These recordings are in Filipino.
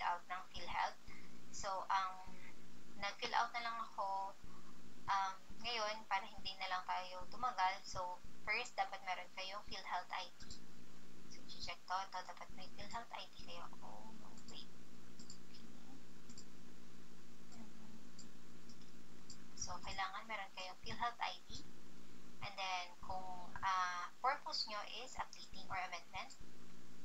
mag-fill out ng PhilHealth. So, nag-fill out na lang ako ngayon para hindi na lang tayo tumagal. So, first, dapat meron kayong PhilHealth ID. So, check to. Ito, dapat may PhilHealth ID kayo. Oh, no, wait. Okay. So, kailangan meron kayong PhilHealth ID. And then, kung purpose nyo is updating or amendment,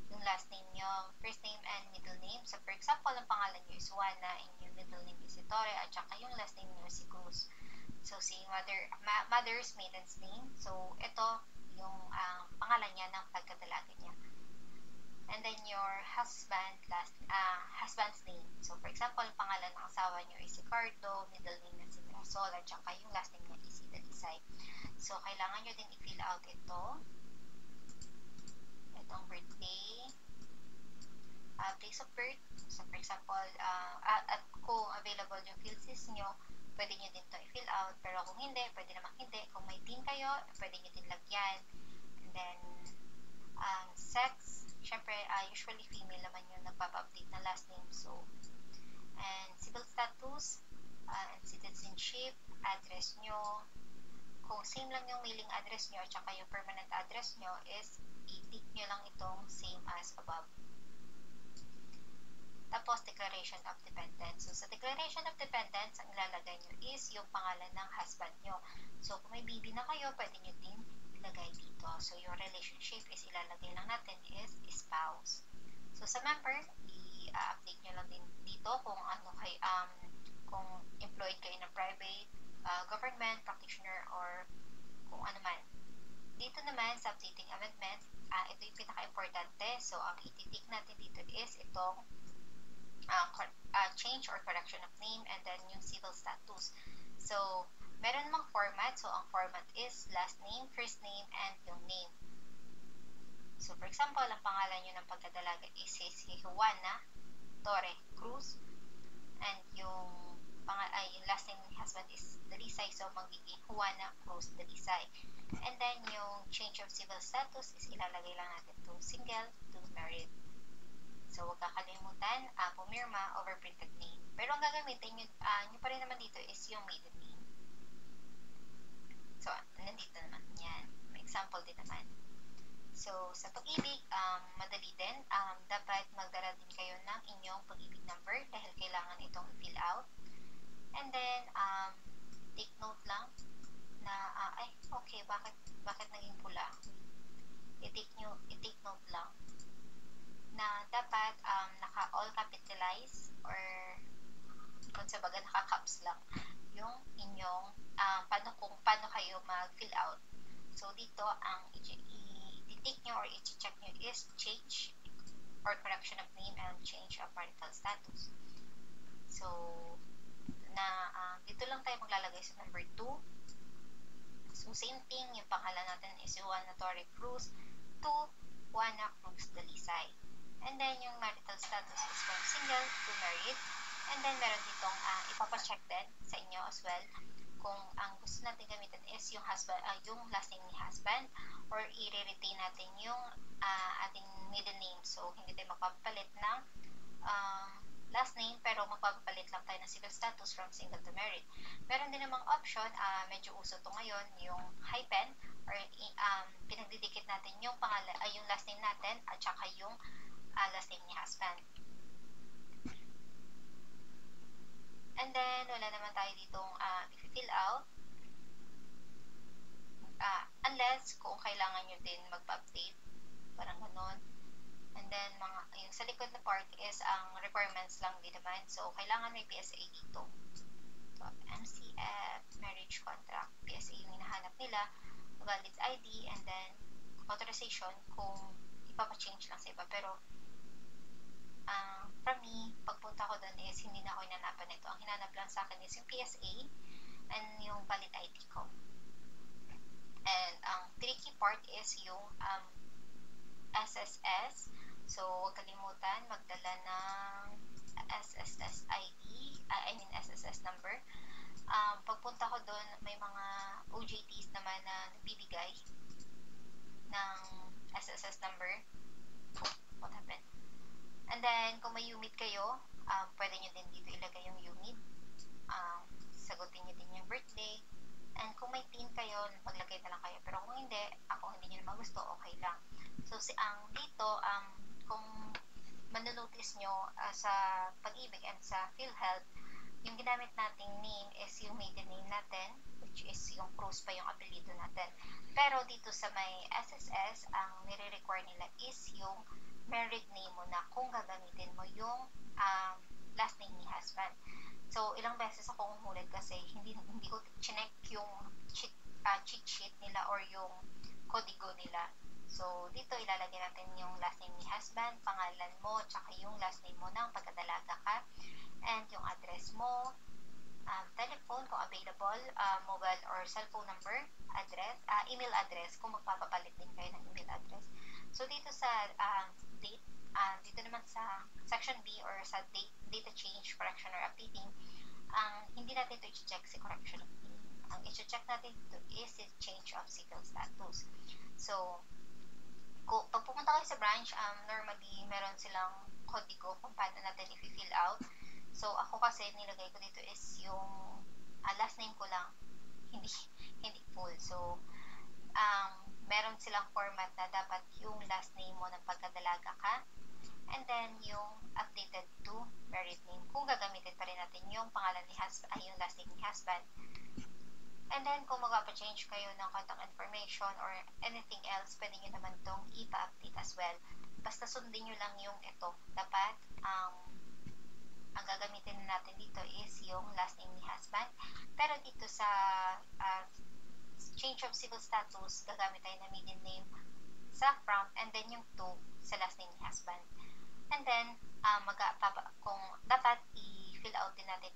yung last name nyo, first name and middle name. So, for example, ang pangalan nyo is Juana and yung middle name is Ettore at saka yung last name nyo si Cruz. So, si mother's maiden's name. So, ito yung pangalan niya ng pagkadalaga niya. And then your husband's name. So, for example, pangalan ng asawa niyo is si Ricardo, middle name niya si Mirasol, at saka yung last name niya is si Dalisay. So, kailangan nyo din i-fill out ito. Itong birthday, place of birth. So, for example, at kung available yung PhilSys nyo, pwede nyo din ito i-fill out. Pero kung hindi, pwede naman hindi. Kung may teen kayo, pwede nyo din lagyan. And then, sex, syempre, usually female naman yung nagpapa-update na last name. So, and civil status, and citizenship, address nyo. Kung same lang yung mailing address nyo at saka yung permanent address nyo is i-tick nyo lang itong same as above. Tapos, declaration of dependence. So, sa declaration of dependence, ang ilalagay nyo is yung pangalan ng husband nyo. So, kung may baby na kayo, pwede nyo din ilagay dito. So, yung relationship is ilalagay lang natin is spouse. So, sa member, i-update nyo lang din dito kung ano kung employed kayo ng private, government, practitioner, or kung ano man. Dito naman, sa updating amendment, ito yung pinaka-importante. So, ang ititik natin dito is itong change or correction of name and then yung civil status. So, meron namang format. So, ang format is last name, first name, and yung name. So, for example, ang pangalan nyo ng pagkadalaga is si Juana Torre Cruz and yung last name ng husband is Dalisay, so magiging Juana Cruz Dalisay. And then, yung change of civil status is ilalagay lang natin to single to married. So, huwag kakalimutan, pumirma over printed name. Pero ang gagamitin nyo pa rin naman dito is yung maiden name. So, nandito naman. Yan. May example din naman. So, sa pag-ibig, madali din. Dapat magdala din kayo ng inyong pag-ibig number dahil kailangan itong i-fill out. And then, take note lang na, okay, bakit naging pula? I-take note lang na dapat naka-all capitalize or kung sa baga naka-caps lang yung inyong paano kayo mag-fill out. So, dito, ang i-take nyo or i-check nyo is change or correction of name and change of marital status. So, dito lang tayo maglalagay sa number 2. So, same thing, yung pangalan natin is Juana Torre Cruz to Juana Cruz Dalisay. And then, yung marital status is from single to married. And then, meron ditong ipapacheck din sa inyo as well kung ang gusto natin gamitin is yung husband, yung last name ni husband or i-retain natin yung ating middle name. So, hindi tayo magpapalit ng last name pero magpapalit lang tayo ng civil status from single to married. Meron din namang option, medyo uso to ngayon, yung hyphen or pinagdidikit natin yung pangalan, yung last name natin at saka yung last name ni husband. And then, wala naman tayo ditong i-fill out. Unless kung kailangan nyo din magpa-update. Parang ganun. And then, yung sa likod na part is ang requirements lang din naman. So, kailangan may PSA dito. So, MCF, marriage contract, PSA yung hinahanap nila, valid ID, and then authorization kung ipapa-change lang sa iba. Pero, from me, pagpunta ko doon is hindi na ako hinanapan nito. Ang hinanap lang sa akin is yung PSA and yung valid ID ko. And ang tricky part is yung SSS. So, huwag kalimutan magdala ng SSS ID, SSS number. Pagpunta ko doon, may mga OJTs naman na nagbibigay ng SSS number. What happened? And then, kung may may UMID kayo, pwede nyo din dito ilagay yung UMID. Sagutin nyo din yung birthday. And kung may PIN kayo, maglagay na lang kayo. Pero kung hindi nyo naman gusto, okay lang. So, dito, kung manonotice nyo sa Pag-ibig and sa PhilHealth, yung ginamit nating name is yung maiden name natin, which is yung Cruz pa yung apelido natin. Pero dito sa may SSS, ang nire-require nila is yung married name mo na kung gagamitin mo yung last name ni husband. So, ilang beses akong umulit kasi hindi ko chinek yung cheat sheet nila or yung kodigo nila. So, dito ilalagay natin yung last name ni husband, pangalan mo, tsaka yung last name mo ng pagkadalaga ka, and yung address mo, telephone kung available, mobile or cellphone number, address, email address kung magpapapalit din kayo ng email address. So, dito sa date, dito naman sa section B or sa data change, correction, or updating, hindi natin ito i-check si correction of name. Ang i-check natin dito is the change of civil status. So, pag pumunta kayo sa branch, normally meron silang kodigo kung paano natin i-fill out. So, ako kasi nilagay ko dito is yung last name ko lang, hindi full. So, meron silang format na dapat yung last name mo ng pagkadalaga ka, and then yung updated to married name. Kung gagamitin pa rin natin yung pangalan ni husband, yung last name ni husband. And then, kung mag-change kayo ng contact information or anything else, pwede nyo naman itong ipa-update as well. Basta sundin nyo lang yung ito. Dapat, ang gagamitin natin dito is yung last name ni husband. Pero dito sa change of civil status, gagamit tayo ng maiden name sa front and then yung to sa last name ni husband. And then, kung dapat i-fill out din natin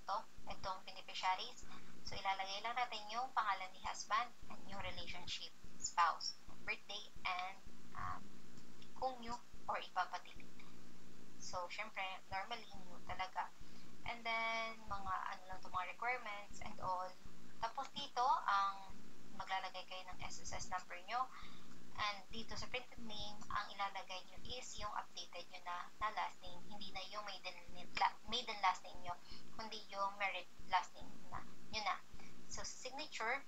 itong beneficiaries. So, ilalagay lang natin yung pangalan ni husband and yung relationship, spouse, birthday, and kung new or ipapadelete. So, syempre, normally new talaga. And then, mga requirements and all. Tapos dito, maglalagay kayo ng SSS number nyo. And dito sa printed name, ang ilalagay nyo is yung updated nyo na last name. Hindi na yung maiden last name nyo, kundi yung married last name nyo na. So, signature,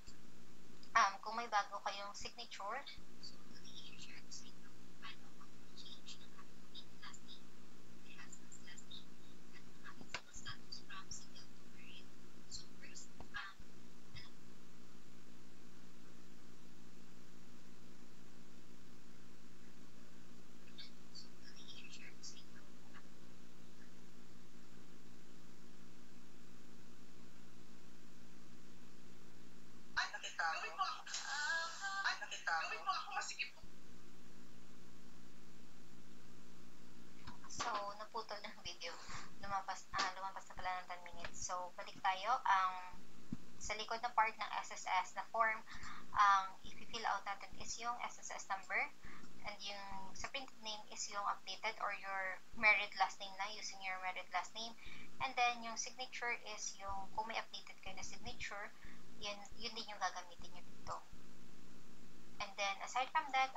kung may bago kayong signature, so, naputol ng video. Lumampas na pala ng 10 minutes. So, balik tayo. Sa likod na part ng SSS na form, i-fill out natin is yung SSS number, and yung sa printed name is yung updated or your married last name na, using your married last name. And then, yung signature is yung, kung may updated kayo na signature, yun din yung gagamitin nyo dito. And then, aside from that,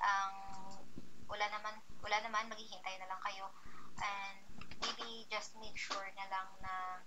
wala naman, maghihintay na lang kayo. And maybe just make sure na lang na